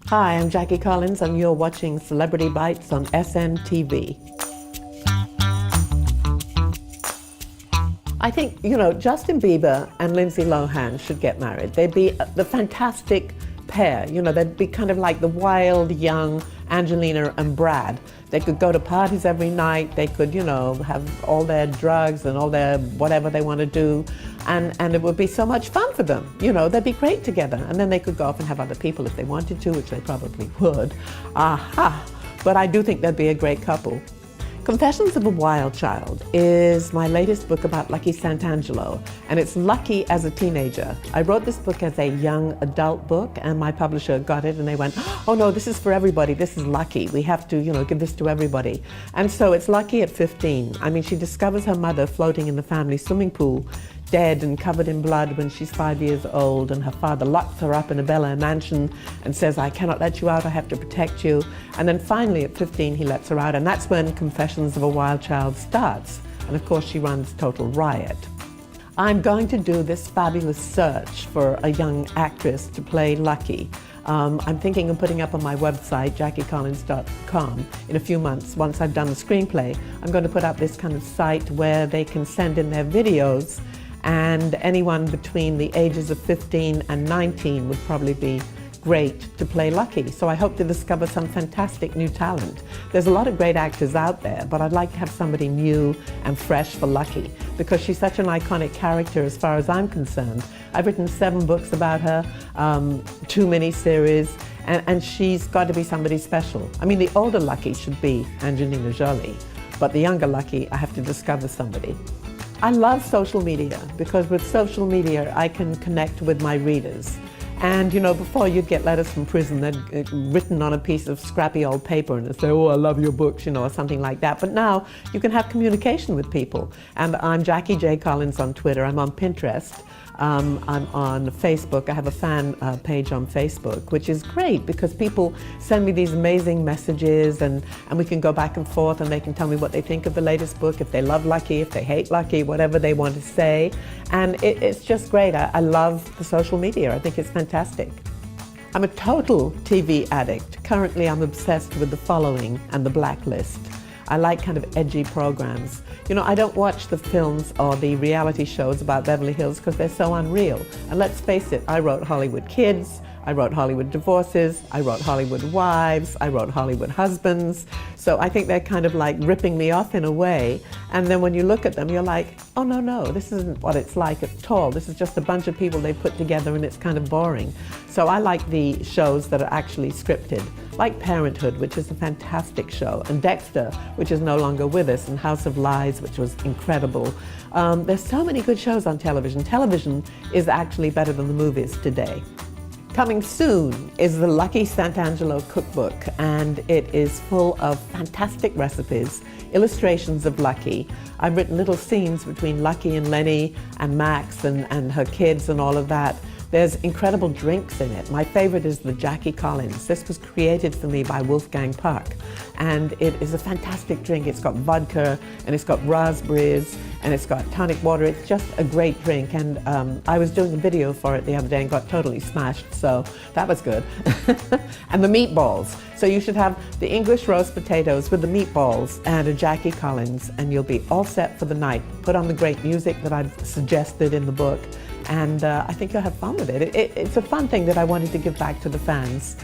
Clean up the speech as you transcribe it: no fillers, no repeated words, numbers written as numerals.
Hi, I'm Jackie Collins, and you're watching Celebrity Bites on SMTV. I think, Justin Bieber and Lindsay Lohan should get married. They'd be the fantastic pair. They'd be kind of like the wild, young Angelina and Brad. They could go to parties every night. They could, have all their drugs and all their whatever they want to do. And it would be so much fun for them. They'd be great together. And then they could go off and have other people if they wanted to, which they probably would. Aha! But I do think they'd be a great couple. Confessions of a Wild Child is my latest book about Lucky Santangelo, and it's Lucky as a teenager. I wrote this book as a young adult book, and my publisher got it and they went, oh no, this is for everybody, this is Lucky. We have to, give this to everybody. And so it's Lucky at 15. I mean, she discovers her mother floating in the family swimming pool, dead and covered in blood when she's 5 years old, and her father locks her up in a Bel Air mansion and says, I cannot let you out, I have to protect you. And then finally at 15 he lets her out, and that's when Confessions of a Wild Child starts. And of course she runs total riot. I'm going to do this fabulous search for a young actress to play Lucky. I'm thinking of putting up on my website, jackiecollins.com, in a few months. Once I've done the screenplay, I'm going to put up this kind of site where they can send in their videos, and anyone between the ages of 15 and 19 would probably be great to play Lucky. So I hope to discover some fantastic new talent. There's a lot of great actors out there, but I'd like to have somebody new and fresh for Lucky, because she's such an iconic character as far as I'm concerned. I've written 7 books about her, 2 miniseries, and she's got to be somebody special. I mean, the older Lucky should be Angelina Jolie, but the younger Lucky, I have to discover somebody. I love social media, because with social media I can connect with my readers. And before you'd get letters from prison that written on a piece of scrappy old paper and they'd say, oh, I love your books, or something like that. But now you can have communication with people. And I'm Jackie J. Collins on Twitter. I'm on Pinterest. I'm on Facebook. I have a fan page on Facebook, which is great because people send me these amazing messages, and we can go back and forth, and they can tell me what they think of the latest book, if they love Lucky, if they hate Lucky, whatever they want to say. And it's just great. I love the social media. I think it's fantastic. I'm a total TV addict. Currently, I'm obsessed with The Following and The Blacklist. I like kind of edgy programs. I don't watch the films or the reality shows about Beverly Hills because they're so unreal. And let's face it, I wrote Hollywood Kids, I wrote Hollywood Divorces, I wrote Hollywood Wives, I wrote Hollywood Husbands. So I think they're kind of like ripping me off in a way. And then when you look at them, you're like, oh no, this isn't what it's like at all. This is just a bunch of people they put together, and it's kind of boring. So I like the shows that are actually scripted, like Parenthood, which is a fantastic show, and Dexter, which is no longer with us, and House of Lies, which was incredible. There's so many good shows on television. Television is actually better than the movies today. Coming soon is the Lucky Santangelo Cookbook, and it is full of fantastic recipes, illustrations of Lucky. I've written little scenes between Lucky and Lenny and Max and her kids and all of that. There's incredible drinks in it. My favorite is the Jackie Collins. This was created for me by Wolfgang Puck, and it is a fantastic drink. It's got vodka, and it's got raspberries, and it's got tonic water. It's just a great drink, and I was doing a video for it the other day and got totally smashed, so that was good. And the meatballs. So you should have the English roast potatoes with the meatballs and a Jackie Collins, and you'll be all set for the night. Put on the great music that I've suggested in the book, and I think you'll have fun with it. It's a fun thing that I wanted to give back to the fans.